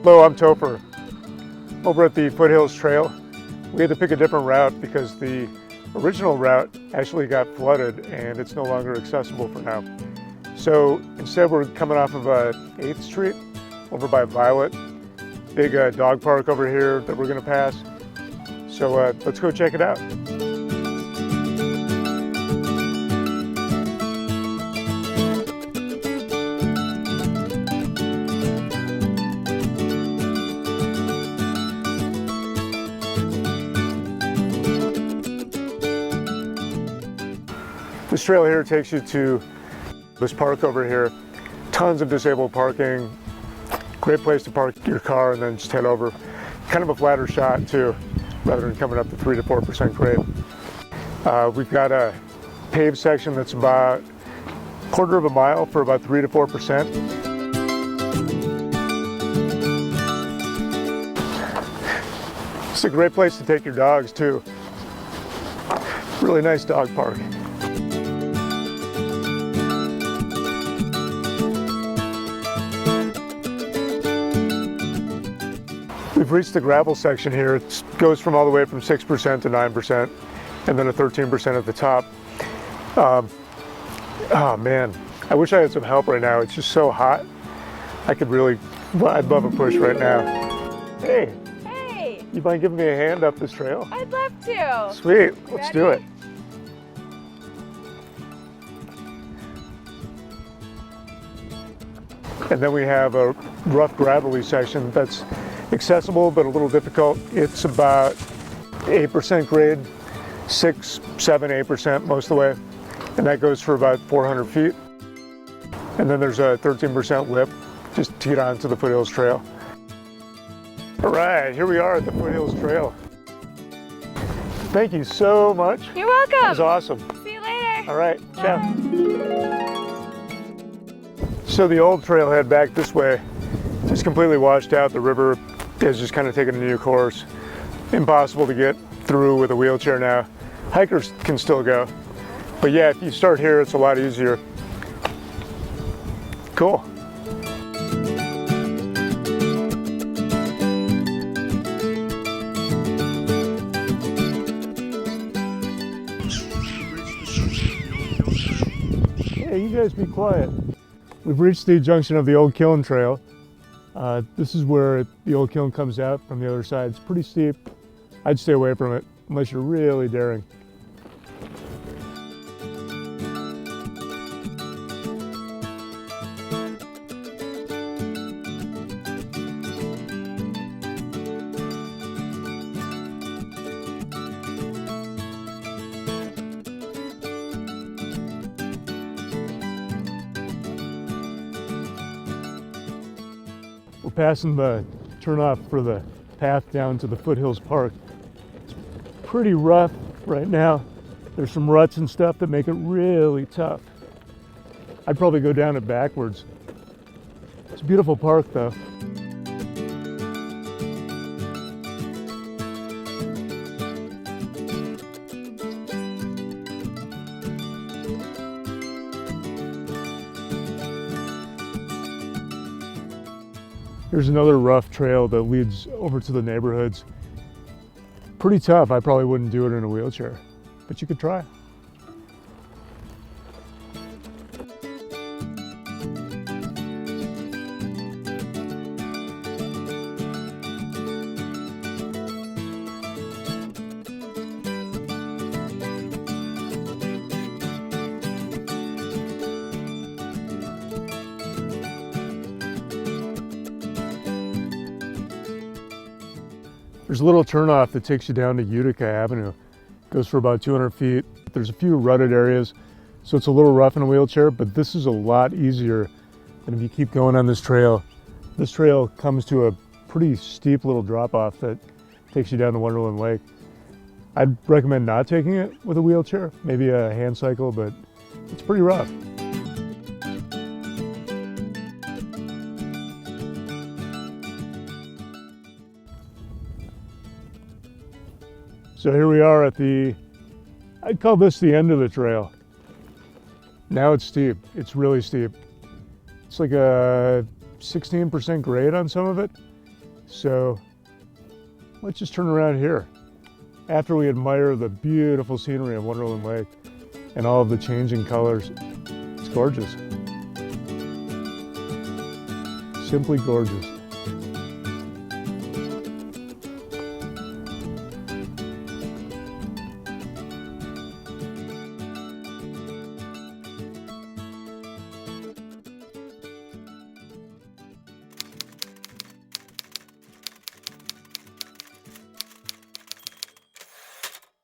Hello, I'm Topher. Over at the Foothills Trail, we had to pick a different route because the original route actually got flooded and it's no longer accessible for now. So instead we're coming off of 8th Street over by Violet. Big dog park over here that we're gonna pass. So let's go check it out. This trail here takes you to this park over here. Tons of disabled parking. Great place to park your car and then just head over. Kind of a flatter shot too, rather than coming up to 3 to 4% grade. We've got a paved section that's about a quarter of a mile for about 3 to 4%. It's a great place to take your dogs too. Really nice dog park. We've reached the gravel section here. It goes from all the way from 6% to 9% and then a 13% at the top. Oh man, I wish I had some help right now. It's just so hot. I'd love a push right now. Hey. Hey. You mind giving me a hand up this trail? I'd love to. Sweet, let's do it. And then we have a rough gravelly section that's accessible but a little difficult. It's about 8% grade, 6, 7, 8% most of the way. And that goes for about 400 feet. And then there's a 13% lip just to get onto the Foothills Trail. All right, here we are at the Foothills Trail. Thank you so much. You're welcome. That was awesome. See you later. All right, ciao. So the old trailhead back this way just completely washed out. The river has just kind of taken a new course. Impossible to get through with a wheelchair now. Hikers can still go. But yeah, if you start here, it's a lot easier. Cool. Hey, you guys be quiet. We've reached the junction of the Old Kiln Trail. This is where the Old Kiln comes out from the other side. It's pretty steep. I'd stay away from it unless you're really daring. We're passing the turnoff for the path down to the Foothills Park. It's pretty rough right now. There's some ruts and stuff that make it really tough. I'd probably go down it backwards. It's a beautiful park though. Here's another rough trail that leads over to the neighborhoods. Pretty tough. I probably wouldn't do it in a wheelchair, but you could try. There's a little turnoff that takes you down to Utica Avenue. It goes for about 200 feet. There's a few rutted areas, so it's a little rough in a wheelchair, but this is a lot easier than if you keep going on this trail. This trail comes to a pretty steep little drop-off that takes you down to Wonderland Lake. I'd recommend not taking it with a wheelchair, maybe a hand cycle, but it's pretty rough. So here we are at I'd call this the end of the trail. Now it's steep, it's really steep. It's like a 16% grade on some of it. So let's just turn around here. After we admire the beautiful scenery of Wonderland Lake and all of the changing colors, it's gorgeous. Simply gorgeous.